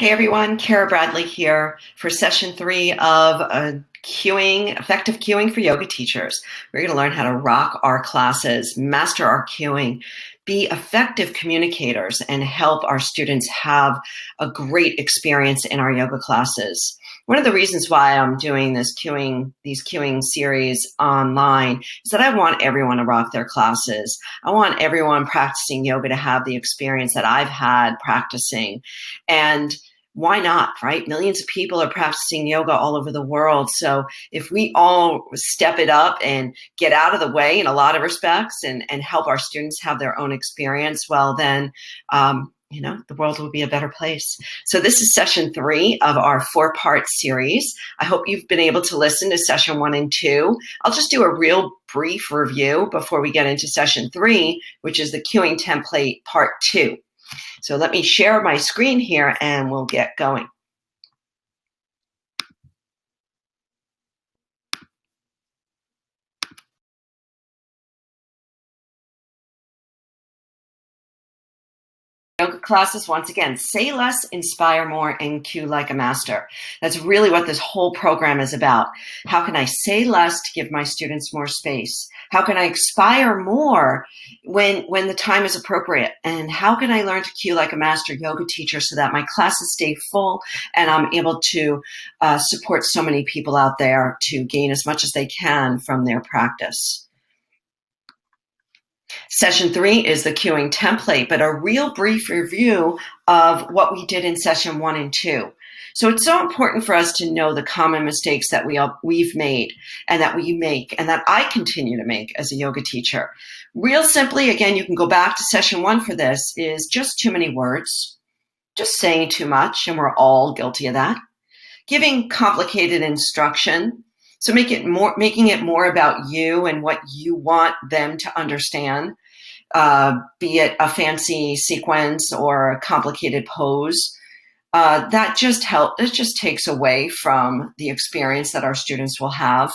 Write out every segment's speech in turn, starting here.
Hey everyone, Cara Bradley here for session 3 of effective cueing for yoga teachers. We're going to learn how to rock our classes, master our cueing, be effective communicators, and help our students have a great experience in our yoga classes. One of the reasons why I'm doing these cueing series online is that I want everyone to rock their classes. I want everyone practicing yoga to have the experience that I've had practicing. And why not, right? Millions of people are practicing yoga all over the world. So if we all step it up and get out of the way in a lot of respects and help our students have their own experience, well, then, the world will be a better place. So this is session 3 of our 4-part series. I hope you've been able to listen to session 1 and 2. I'll just do a real brief review before we get into session 3, which is the cueing template part 2. So let me share my screen here and we'll get going. Yoga classes, once again, say less, inspire more, and cue like a master. That's really what this whole program is about. How can I say less to give my students more space? How can I inspire more when the time is appropriate? And how can I learn to cue like a master yoga teacher so that my classes stay full and I'm able to support so many people out there to gain as much as they can from their practice? Session 3 is the cueing template, but a real brief review of what we did in session 1 and 2. So it's so important for us to know the common mistakes that we've made and that we make and that I continue to make as a yoga teacher. Real simply, again, you can go back to session 1 for this, is just too many words, just saying too much, and we're all guilty of that. Giving complicated instruction. So making it more about you and what you want them to understand, be it a fancy sequence or a complicated pose. That just helps. It just takes away from the experience that our students will have.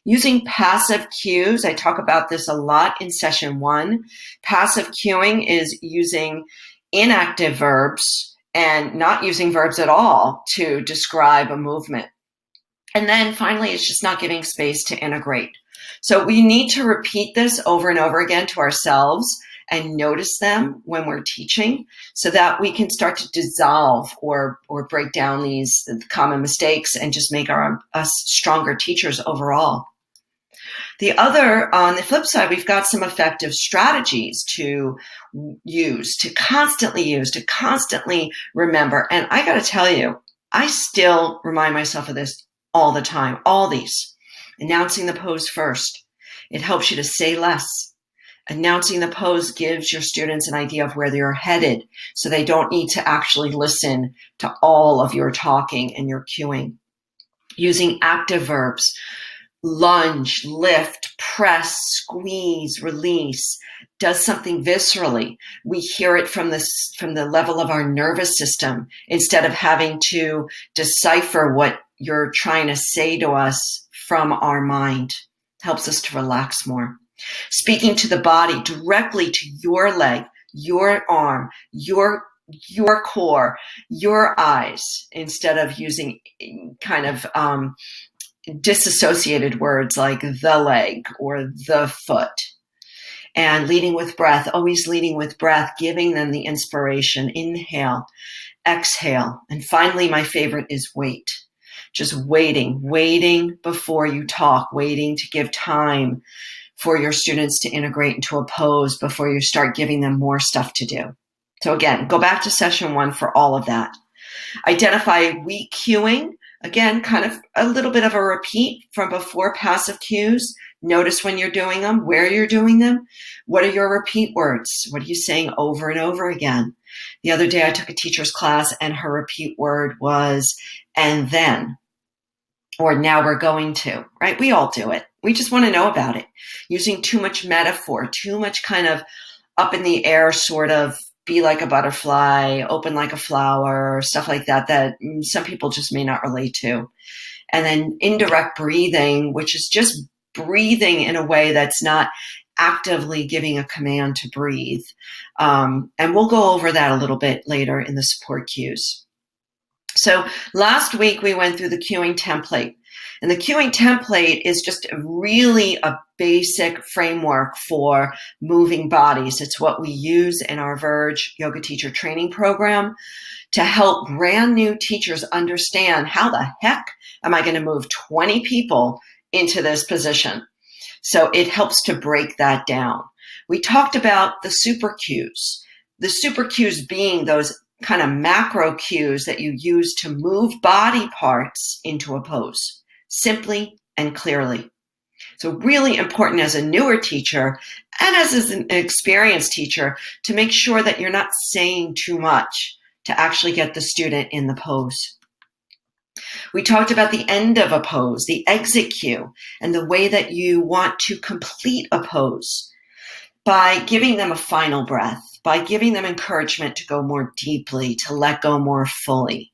Using passive cues. I talk about this a lot in session 1. Passive cueing is using inactive verbs and not using verbs at all to describe a movement. And then finally, it's just not giving space to integrate. So we need to repeat this over and over again to ourselves and notice them when we're teaching so that we can start to dissolve or break down these common mistakes and just make us stronger teachers overall. On the flip side, we've got some effective strategies to constantly remember. And I got to tell you, I still remind myself of this all the time, all these. Announcing the pose first. It helps you to say less. Announcing the pose gives your students an idea of where they're headed, so they don't need to actually listen to all of your talking and your cueing. Using active verbs. Lunge, lift, press, squeeze, release, does something viscerally. We hear it from the level of our nervous system instead of having to decipher what you're trying to say to us from our mind. Helps us to relax more. Speaking to the body, directly to your leg, your arm, your core, your eyes, instead of using kind of disassociated words like the leg or the foot. And leading with breath, always leading with breath, giving them the inspiration. Inhale, exhale. And finally, my favorite is wait. Just waiting before you talk, waiting to give time for your students to integrate into a pose before you start giving them more stuff to do. So again, go back to session 1 for all of that. Identify weak cueing. Again, kind of a little bit of a repeat from before, passive cues. Notice when you're doing them, where you're doing them. What are your repeat words? What are you saying over and over again? The other day I took a teacher's class and her repeat word was, and then, or now we're going to, right? We all do it. We just want to know about it. Using too much metaphor, too much kind of up in the air sort of, be like a butterfly, open like a flower, stuff like that some people just may not relate to. And then indirect breathing, which is just breathing in a way that's not actively giving a command to breathe. And we'll go over that a little bit later in the support cues. So last week we went through the cueing template. And the cueing template is just really a basic framework for moving bodies. It's what we use in our Verge yoga teacher training program to help brand new teachers understand how the heck am I going to move 20 people into this position. So it helps to break that down. We talked about the super cues. The super cues being those kind of macro cues that you use to move body parts into a pose, simply and clearly. So really important as a newer teacher and as an experienced teacher to make sure that you're not saying too much to actually get the student in the pose. We talked about the end of a pose, the exit cue, and the way that you want to complete a pose by giving them a final breath, by giving them encouragement to go more deeply, to let go more fully,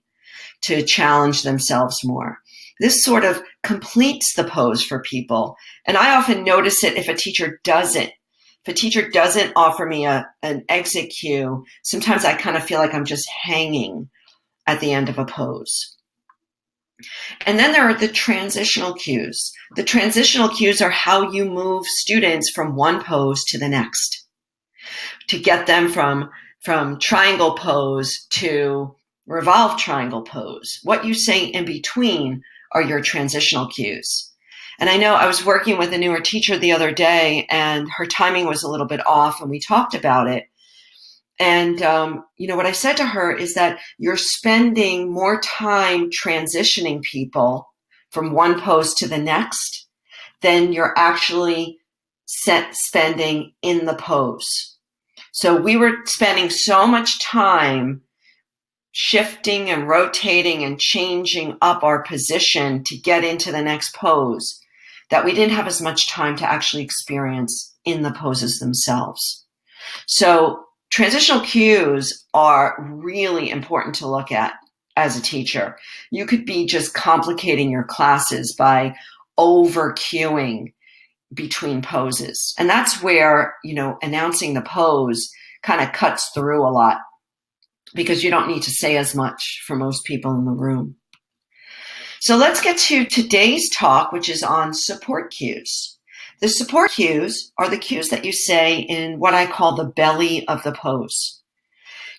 to challenge themselves more. This sort of completes the pose for people. And I often notice it if a teacher doesn't. If a teacher doesn't offer me an exit cue, sometimes I kind of feel like I'm just hanging at the end of a pose. And then there are the transitional cues. The transitional cues are how you move students from one pose to the next, to get them from triangle pose to revolve triangle pose. What you say in between are your transitional cues. And I know I was working with a newer teacher the other day, and her timing was a little bit off, and we talked about it. And, what I said to her is that you're spending more time transitioning people from one pose to the next than you're actually spending in the pose. So we were spending so much time shifting and rotating and changing up our position to get into the next pose that we didn't have as much time to actually experience in the poses themselves. So transitional cues are really important to look at as a teacher. You could be just complicating your classes by over cueing between poses. And that's where, announcing the pose kind of cuts through a lot because you don't need to say as much for most people in the room. So let's get to today's talk, which is on support cues. The support cues are the cues that you say in what I call the belly of the pose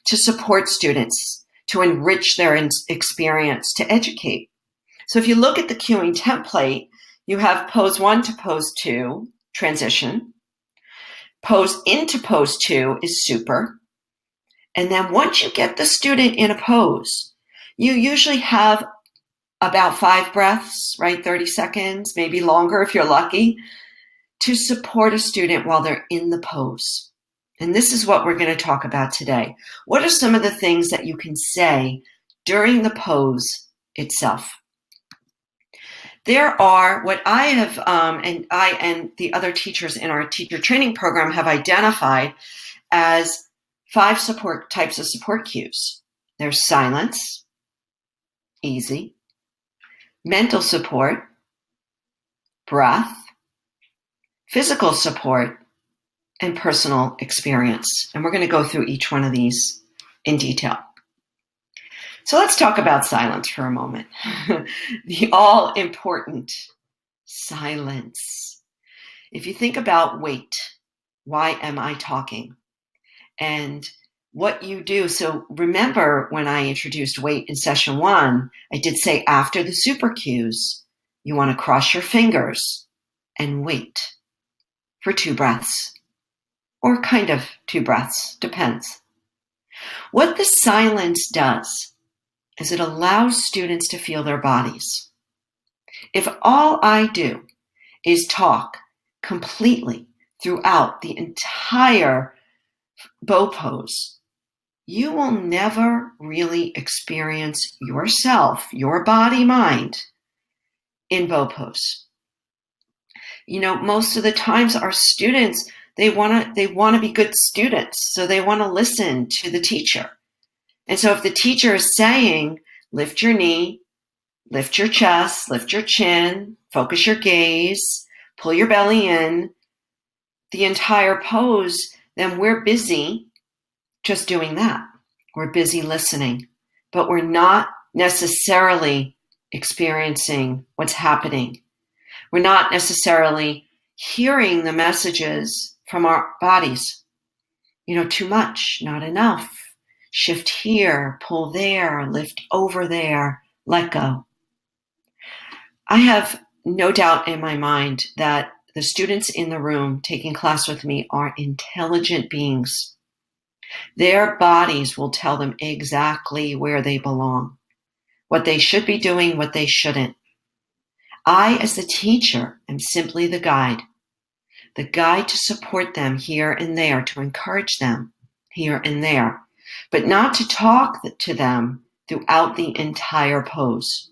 to support students, to enrich their experience, to educate. So if you look at the cueing template, you have pose 1 to pose 2, transition. Pose into pose 2 is super. And then once you get the student in a pose, you usually have about 5 breaths, right? 30 seconds, maybe longer if you're lucky, to support a student while they're in the pose. And this is what we're going to talk about today. What are some of the things that you can say during the pose itself? There are what I have, and I and the other teachers in our teacher training program have identified as 5 types of support cues. There's silence, easy, mental support, breath, physical support, and personal experience. And we're going to go through each one of these in detail. So let's talk about silence for a moment. The all-important silence. If you think about wait, why am I talking? And what you do, so remember when I introduced wait in session 1, I did say after the super cues, you want to cross your fingers and wait for 2 breaths, or kind of 2 breaths, depends. What the silence does is it allows students to feel their bodies. If all I do is talk completely throughout the entire bow pose, you will never really experience yourself, your body, mind in bow pose. Most of the times our students, they want to be good students, so they want to listen to the teacher. And so if the teacher is saying, lift your knee, lift your chest, lift your chin, focus your gaze, pull your belly in, the entire pose, then we're busy just doing that. We're busy listening, but we're not necessarily experiencing what's happening. We're not necessarily hearing the messages from our bodies. Too much, not enough. Shift here, pull there, lift over there, let go. I have no doubt in my mind that the students in the room taking class with me are intelligent beings. Their bodies will tell them exactly where they belong, what they should be doing, what they shouldn't. I, as the teacher, am simply the guide to support them here and there, to encourage them here and there, but not to talk to them throughout the entire pose.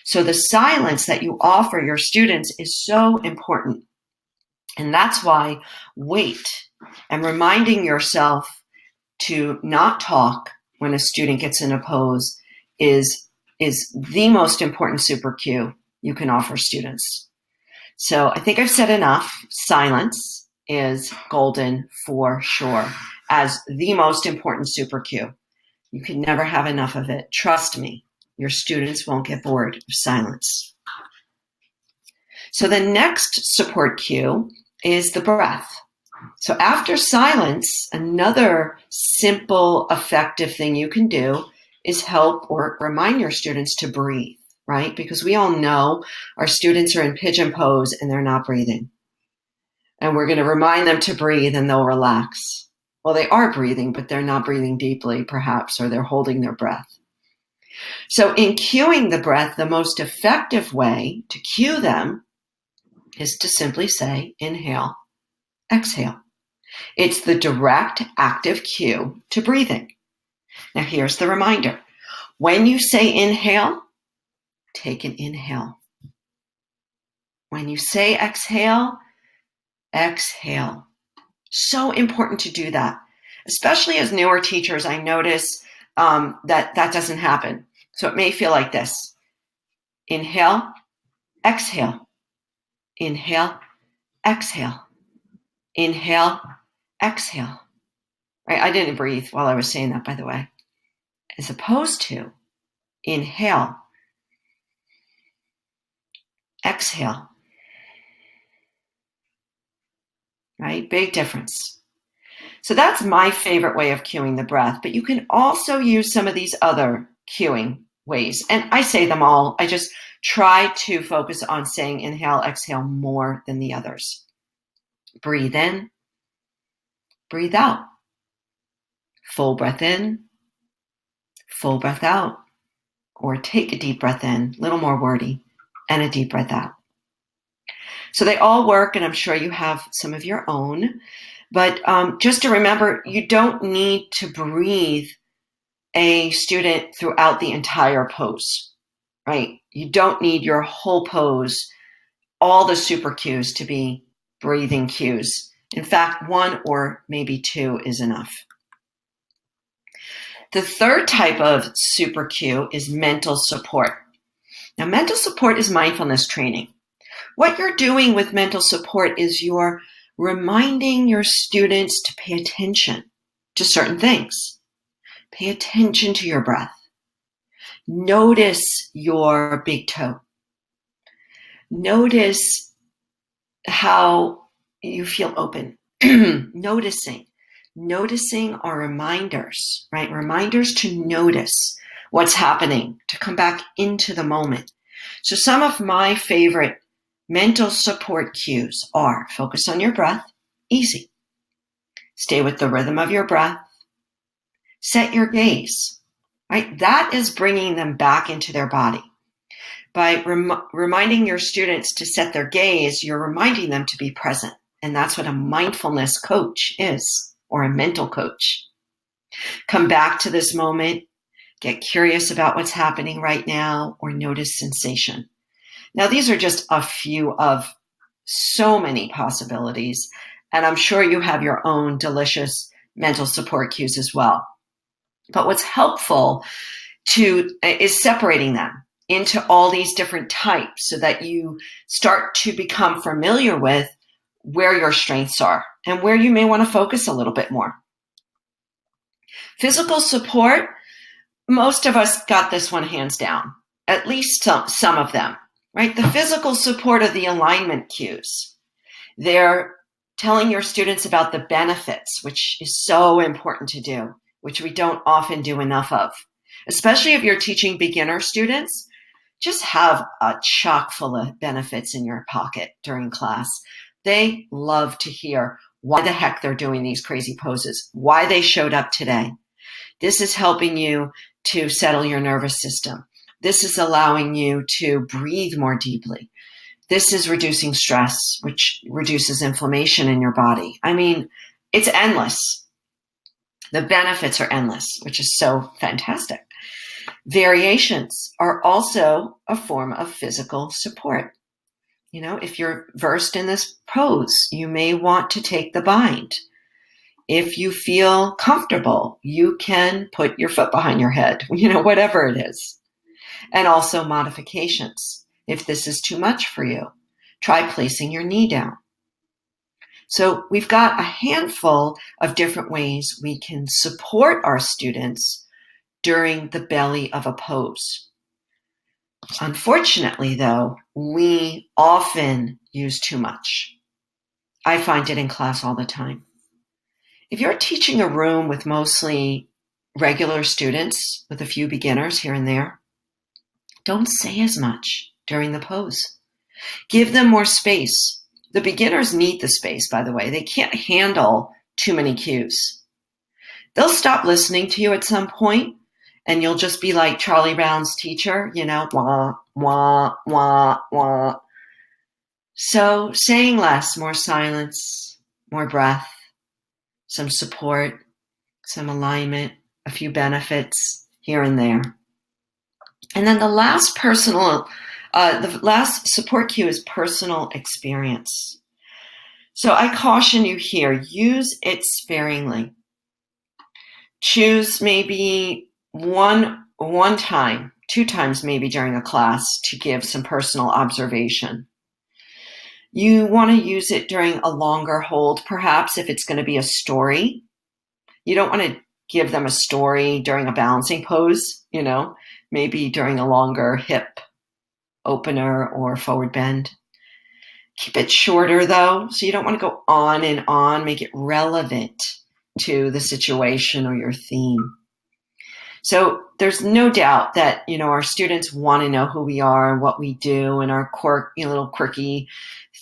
So the silence that you offer your students is so important. And that's why wait and reminding yourself to not talk when a student gets in a pose is the most important super cue you can offer students. So I think I've said enough. Silence is golden for sure as the most important super cue. You can never have enough of it. Trust me, your students won't get bored of silence. So the next support cue is the breath. So after silence, another simple, effective thing you can do is help or remind your students to breathe, right? Because we all know our students are in pigeon pose and they're not breathing. And we're going to remind them to breathe and they'll relax. Well, they are breathing, but they're not breathing deeply, perhaps, or they're holding their breath. So in cueing the breath, the most effective way to cue them is to simply say, inhale, exhale. It's the direct, active cue to breathing. Now, here's the reminder. When you say inhale, take an inhale. When you say exhale, exhale. So important to do that. Especially as newer teachers, I notice that doesn't happen. So it may feel like this. Inhale, exhale. Inhale, exhale. Inhale, exhale. Right? I didn't breathe while I was saying that, by the way. As opposed to inhale, exhale. Right? Big difference. So that's my favorite way of cueing the breath, but you can also use some of these other cueing ways. And I say them all. I just try to focus on saying inhale, exhale more than the others. Breathe in, breathe out. Full breath in, full breath out. Or take a deep breath in, a little more wordy, and a deep breath out. So they all work, and I'm sure you have some of your own. But just to remember, you don't need to breathe a student throughout the entire pose, right? You don't need your whole pose, all the super cues to be breathing cues. In fact, one or maybe two is enough. The third type of super cue is mental support. Now, mental support is mindfulness training. What you're doing with mental support is you're reminding your students to pay attention to certain things. Pay attention to your breath. Notice your big toe. Notice how you feel open. Noticing are reminders, right? Reminders to notice what's happening, to come back into the moment. So some of my favorite mental support cues are focus on your breath, easy. Stay with the rhythm of your breath. Set your gaze, right? That is bringing them back into their body. By reminding your students to set their gaze, you're reminding them to be present. And that's what a mindfulness coach is, or a mental coach. Come back to this moment, get curious about what's happening right now, or notice sensation. Now, these are just a few of so many possibilities, and I'm sure you have your own delicious mental support cues as well. But what's helpful is separating them into all these different types so that you start to become familiar with where your strengths are and where you may want to focus a little bit more. Physical support Most of us got this one hands down, at least some of them, right? The physical support of the alignment cues. They're telling your students about the benefits, which is so important to do, which we don't often do enough of. Especially if you're teaching beginner students, just have a chock full of benefits in your pocket during class. They love to hear why the heck they're doing these crazy poses, why they showed up today. This is helping you to settle your nervous system. This is allowing you to breathe more deeply. This is reducing stress, which reduces inflammation in your body. I mean, it's endless. The benefits are endless, which is so fantastic. Variations are also a form of physical support. You know, if you're versed in this pose, you may want to take the bind. If you feel comfortable, you can put your foot behind your head, you know, whatever it is. And also modifications. If this is too much for you, try placing your knee down. So we've got a handful of different ways we can support our students during the belly of a pose. Unfortunately, though, we often use too much. I find it in class all the time. If you're teaching a room with mostly regular students, with a few beginners here and there, don't say as much during the pose. Give them more space. The beginners need the space, by the way. They can't handle too many cues. They'll stop listening to you at some point, and you'll just be like Charlie Brown's teacher, you know, wah, wah, wah, wah. So saying less, more silence, more breath, some support, some alignment, a few benefits here and there. And then the last support cue is personal experience. So I caution you here, use it sparingly. Choose maybe one time, 2 times maybe during a class to give some personal observation. You want to use it during a longer hold, perhaps if it's going to be a story. You don't want to give them a story during a balancing pose, you know, maybe during a longer hip opener or forward bend. Keep it shorter though, so you don't want to go on and on, make it relevant to the situation or your theme. So there's no doubt that, you know, our students want to know who we are and what we do and our little quirky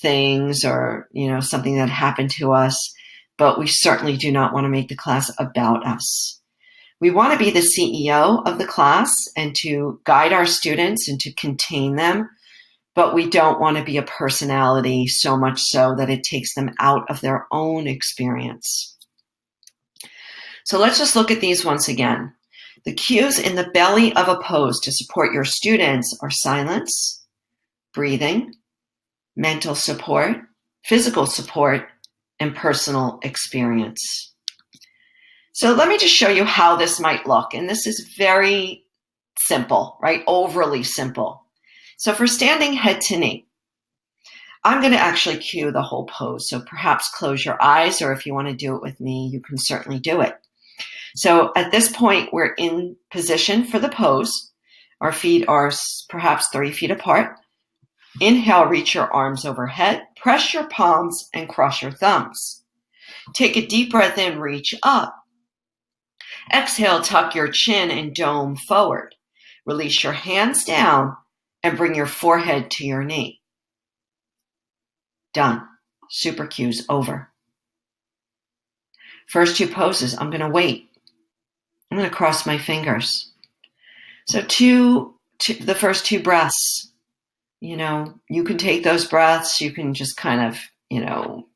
things or, you know, something that happened to us, but we certainly do not want to make the class about us. We want to be the CEO of the class and to guide our students and to contain them, but we don't want to be a personality so much so that it takes them out of their own experience. So let's just look at these once again. The cues in the belly of a pose to support your students are silence, breathing, mental support, physical support, and personal experience. So let me just show you how this might look. And this is very simple, right? Overly simple. So for standing head to knee, I'm going to actually cue the whole pose. So perhaps close your eyes, or if you want to do it with me, you can certainly do it. So at this point, we're in position for the pose. Our feet are perhaps 3 feet apart. Inhale, reach your arms overhead. Press your palms and cross your thumbs. Take a deep breath in, reach up. Exhale, tuck your chin and dome forward. Release your hands down and bring your forehead to your knee. Done. Super cues over. First 2 poses, I'm going to wait. I'm going to cross my fingers. So the first 2 breaths, you know, you can take those breaths. You can just kind of, you know,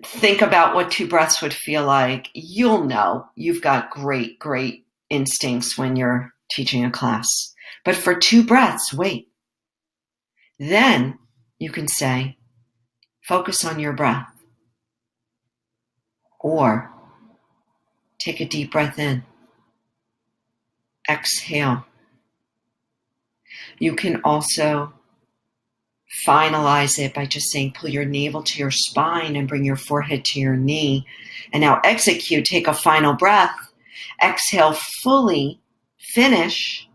think about what 2 breaths would feel like. You'll know you've got great, great instincts when you're teaching a class. But for 2 breaths, wait. Then you can say, focus on your breath. Or take a deep breath in. Exhale. You can also finalize it by just saying, pull your navel to your spine and bring your forehead to your knee. And now execute, take a final breath. Exhale fully, finish,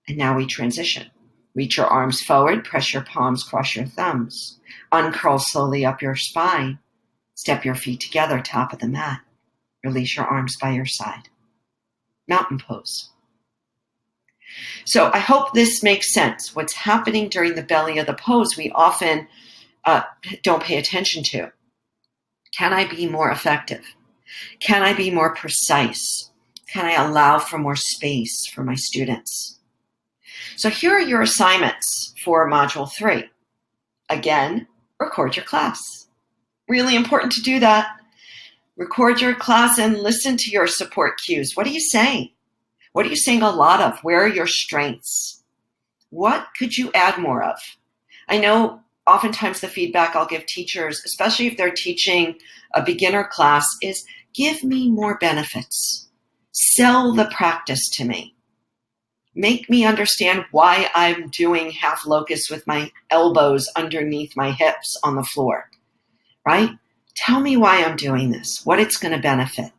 and now we transition. Reach your arms forward, press your palms, cross your thumbs. Uncurl slowly up your spine. Step your feet together, top of the mat. Release your arms by your side. Mountain pose. So I hope this makes sense. What's happening during the belly of the pose, we often don't pay attention to. Can I be more effective? Can I be more precise? Can I allow for more space for my students? So here are your assignments for Module 3. Again, record your class. Really important to do that. Record your class and listen to your support cues. What are you saying? What are you saying a lot of? Where are your strengths? What could you add more of? I know oftentimes the feedback I'll give teachers, especially if they're teaching a beginner class, is give me more benefits. Sell the practice to me. Make me understand why I'm doing half locust with my elbows underneath my hips on the floor, right? Tell me why I'm doing this, what it's going to benefit.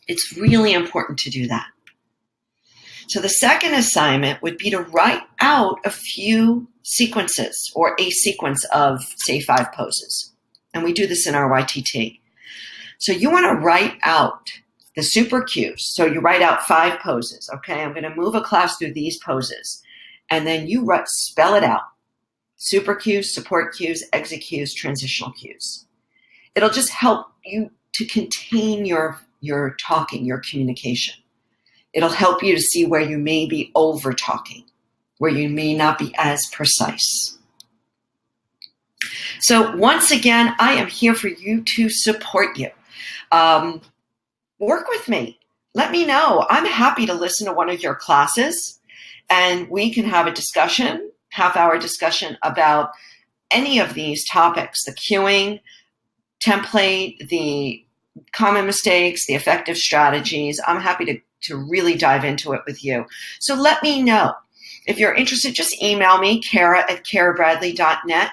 It's really important to do that. So the second assignment would be to write out a few sequences or a sequence of, say, 5 poses. And we do this in our YTT. So you want to write out the super cues. So you write out 5 poses. Okay, I'm going to move a class through these poses. And then you spell it out. Super cues, support cues, exit cues, transitional cues. It'll just help you to contain your talking, your communication. It'll help you to see where you may be over talking, where you may not be as precise. So once again, I am here for you to support you. Work with me. Let me know. I'm happy to listen to one of your classes, and we can have a discussion, half-hour discussion about any of these topics, the cueing template, the common mistakes, the effective strategies. I'm happy to really dive into it with you. So let me know. If you're interested, just email me, Cara@carabradley.net.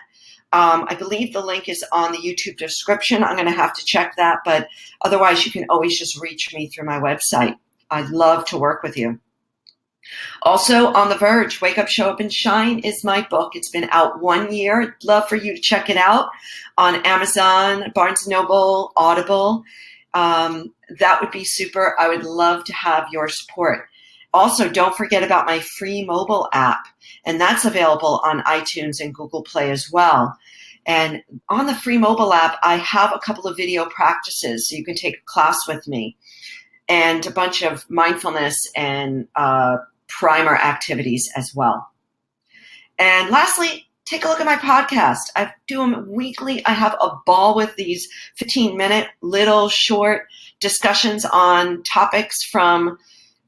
I believe the link is on the YouTube description. I'm going to have to check that, but otherwise you can always just reach me through my website. I'd love to work with you. Also, On The Verge, Wake Up, Show Up, and Shine is my book. It's been out 1 year. I'd love for you to check it out on Amazon, Barnes & Noble, Audible. That would be super. I would love to have your support. Also, don't forget about my free mobile app, and that's available on iTunes and Google Play as well. And on the free mobile app, I have a couple of video practices, so you can take a class with me, and a bunch of mindfulness and primer activities as well. And lastly, take a look at my podcast. I do them weekly. I have a ball with these 15-minute little short discussions on topics from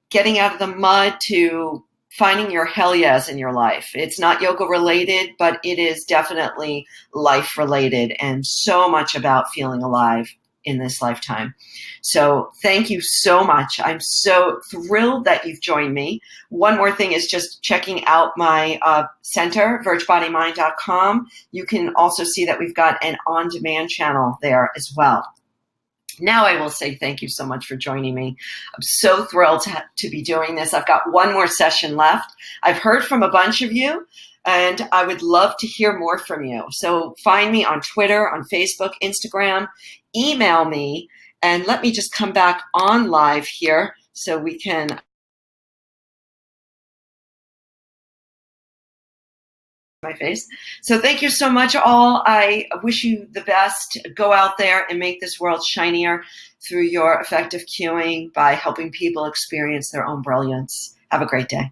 getting out of the mud to finding your hell yes in your life. It's not yoga related, but it is definitely life related and so much about feeling alive in this lifetime. So thank you so much. I'm so thrilled that you've joined me. One more thing is just checking out my center, VergeBodyMind.com. You can also see that we've got an on-demand channel there as well. Now I will say thank you so much for joining me. I'm so thrilled to be doing this. I've got one more session left. I've heard from a bunch of you, and I would love to hear more from you. So find me on Twitter, on Facebook, Instagram, email me, and let me just come back on live here so we can my face. So thank you so much all. I wish you the best. Go out there and make this world shinier through your effective cueing by helping people experience their own brilliance. Have a great day.